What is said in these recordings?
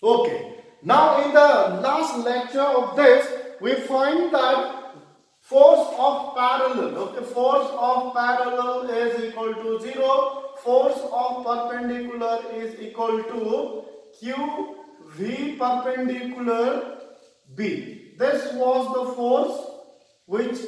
Okay. Now in the last lecture of this, we find that force of parallel. Okay, force of parallel is equal to 0. Force of perpendicular is equal to Q V perpendicular B. This was the force which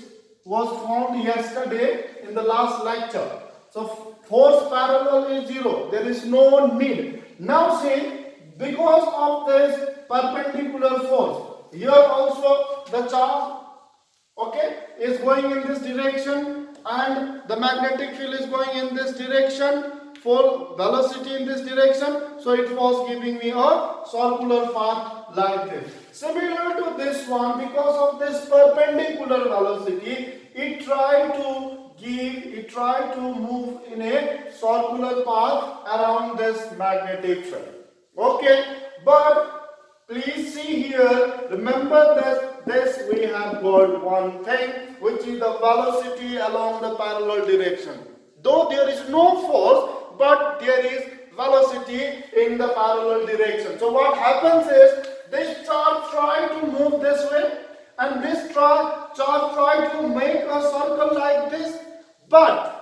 was found yesterday in the last lecture. So force parallel is 0. There is no need. Now see, because of this perpendicular force, here also the charge, okay, is going in this direction and the magnetic field is going in this direction for velocity in this direction. So it was giving me a circular path like this. Similar to this one, because of this perpendicular velocity, it tried to move in a circular path around this magnetic field. Okay, but please see here, remember this we have got one thing, which is the velocity along the parallel direction. Though there is no force, but there is velocity in the parallel direction. So what happens is, this charge try to move this way and this charge try to make a circle like this, but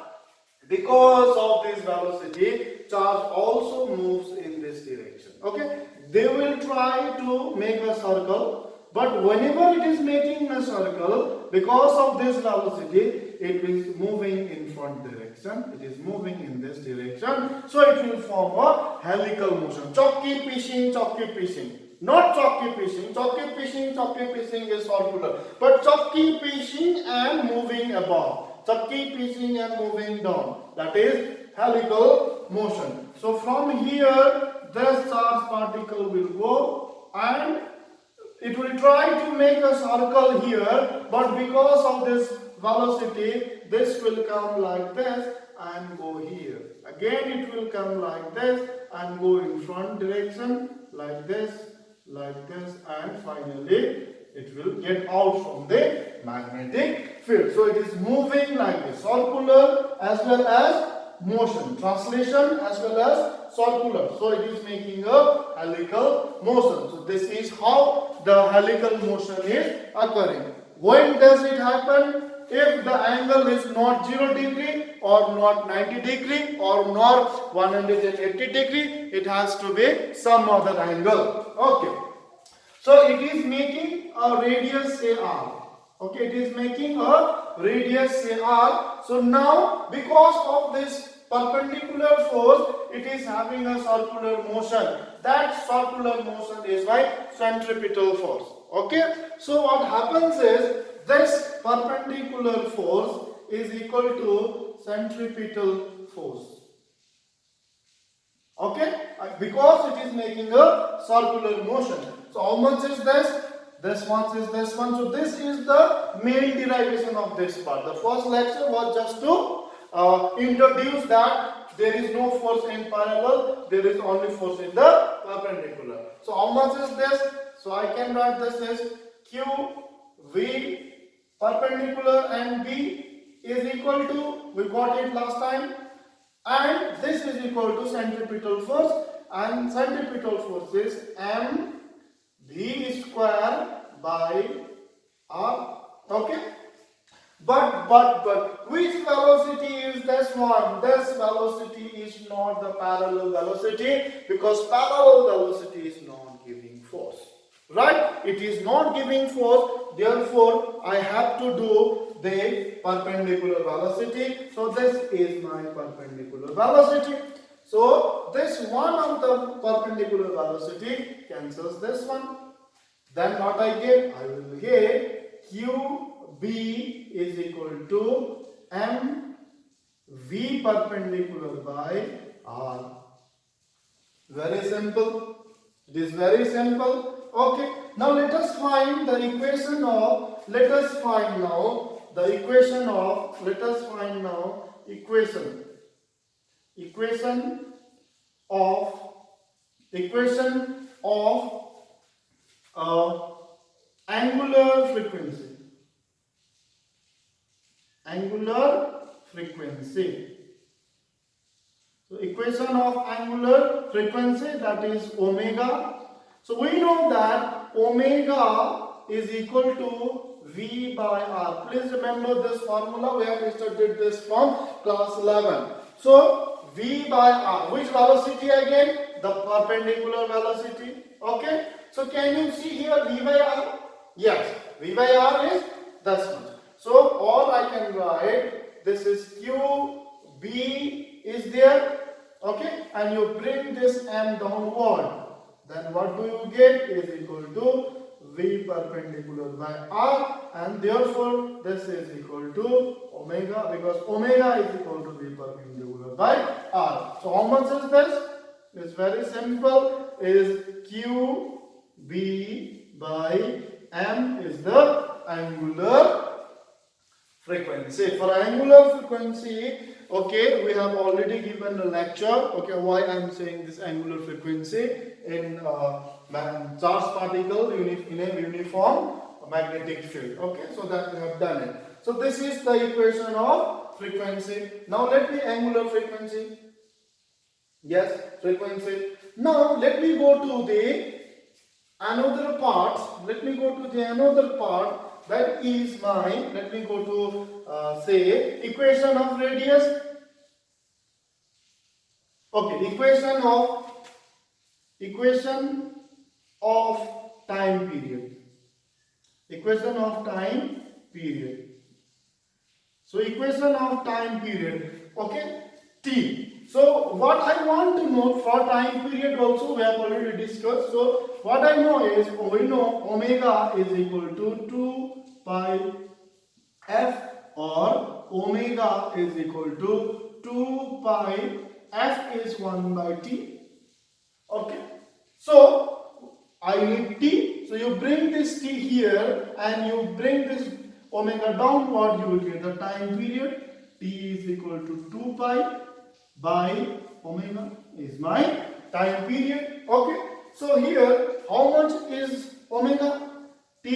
because of this velocity, charge also moves in this direction. Okay, they will try to make a circle, but whenever it is making a circle, because of this velocity, it is moving in front direction, it is moving in this direction, so it will form a helical motion. Chokki pishing. Not chokki pishing is circular, but chokki pishing and moving above, chokki pishing and moving down, that is helical motion. So from here, this charge particle will go and it will try to make a circle here, but because of this velocity, this will come like this and go here. Again it will come like this and go in front direction like this, and finally it will get out from the magnetic field. So it is moving like this, circular as well as motion, translation as well as circular. So it is making a helical motion. So this is how the helical motion is occurring. When does it happen? If the angle is not 0 degree or not 90 degree or not 180 degree, it has to be some other angle. Okay. So it is making a radius say r. Okay, it is making a radius say r. So now because of this perpendicular force, it is having a circular motion. That circular motion is by centripetal force. Okay, so what happens is, this perpendicular force is equal to centripetal force. Okay, because it is making a circular motion. So how much is this? This much is this one. So this is the main derivation of this part. The first lecture was just to introduce that there is no force in parallel, there is only force in the perpendicular. So how much is this? So I can write this as Q V perpendicular and B is equal to, we got it last time, and this is equal to centripetal force, and centripetal force is M V square by R. Okay, but which velocity is this one? This velocity is not the parallel velocity, because parallel velocity is not giving force, right? It is not giving force, therefore I have to do the perpendicular velocity. So this is my perpendicular velocity. So this one of the perpendicular velocity cancels this one. Then what I get? I will get QB is equal to MV perpendicular by R. Very simple. It is very simple. Okay. Now let us find the equation of, equation of angular frequency. So equation of angular frequency, that is omega So we know that omega is equal to V by R. Please remember this formula. We have studied this from class 11. So V by R. Which velocity again? The perpendicular velocity. Okay. So can you see here V by R? Yes. V by R is this much. So all I can write, this is Q, B is there. Okay. And you bring this M downward. Then what do you get is equal to V perpendicular by R, and therefore this is equal to omega, because omega is equal to V perpendicular by R. So how much is this? It's very simple. Is Q B by M is the angular frequency. For angular frequency, okay, we have already given a lecture. Okay, why I am saying this angular frequency in charged particle in a uniform magnetic field. Okay, so that we have done it. So this is the equation of frequency. Now let me angular frequency. Yes, frequency. Now let me go to the another part. Let me go to the another part. That is my, let me go to say equation of radius. Okay, equation of time period. Equation of time period. So equation of time period. Okay, T. So what I want to know for time period also we have already discussed. So what I know is, we know omega is equal to 2 pi f, or omega is equal to 2 pi f is 1 by t. Okay. So I need t. So you bring this t here and you bring this omega downward, you will get the time period. T is equal to 2 pi by omega is my time period. Okay. So here how much is omega? T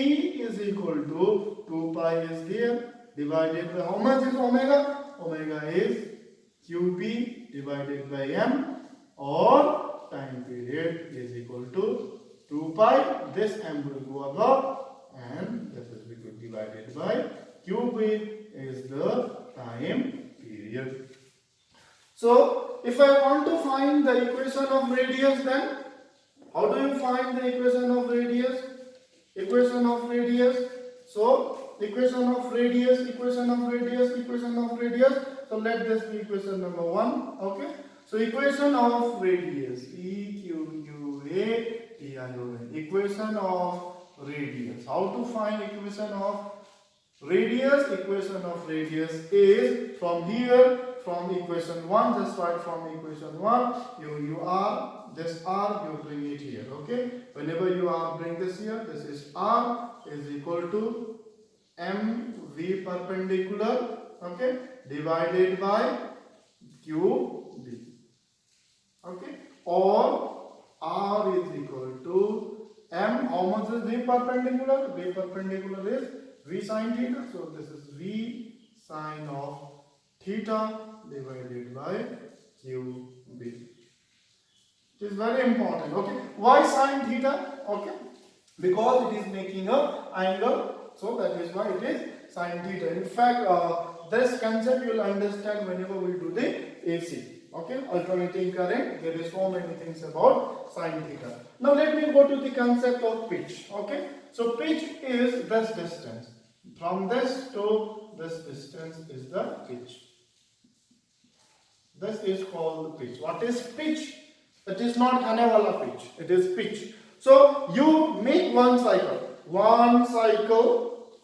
is equal to 2 pi is there, divided by how much is omega? Omega is QB divided by M, or time period is equal to 2 pi. This M will go above and this is divided by QB is the time period. So if I want to find the equation of radius, then how do you find the equation of radius? Equation of radius. So equation of radius, equation of radius, equation of radius. So let this be equation number 1. Okay. So equation of radius, EQUATION. Equation of radius. How to find equation of radius? Equation of radius is from here, from equation 1. Just write from equation 1. You are this r, you bring it here. Okay. Whenever you are bring this here, this is r is equal to mv perpendicular. Okay, divided by qb. Okay, or r is equal to m. How much is v perpendicular? V perpendicular is v sine theta. So this is v sine of theta divided by qb. It is very important. Okay, why sine theta? Okay, because it is making a angle, so that is why it is sine theta. In fact, this concept you will understand whenever we do the AC. Okay, alternating current. There is so many things about sine theta. Now let me go to the concept of pitch. Okay, so pitch is this distance. From this to this distance is the pitch. This is called pitch. What is pitch? It is not Hanewala pitch. It is pitch. So you make one cycle,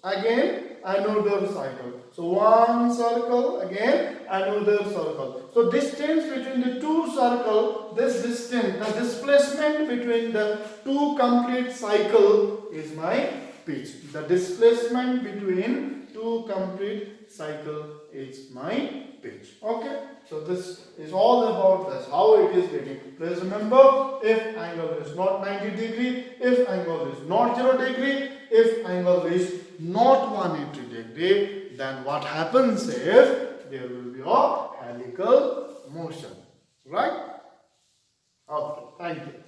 again another cycle. So one circle, again another circle. So distance between the two circles, this distance, the displacement between the two complete cycle is my pitch. The displacement between two complete cycle is my pitch. Okay. So this is all about this, how it is getting. Please remember, if angle is not 90 degree, if angle is not 0 degree, if angle is not 180 degree, then what happens is there will be a helical motion. Right? Okay, thank you.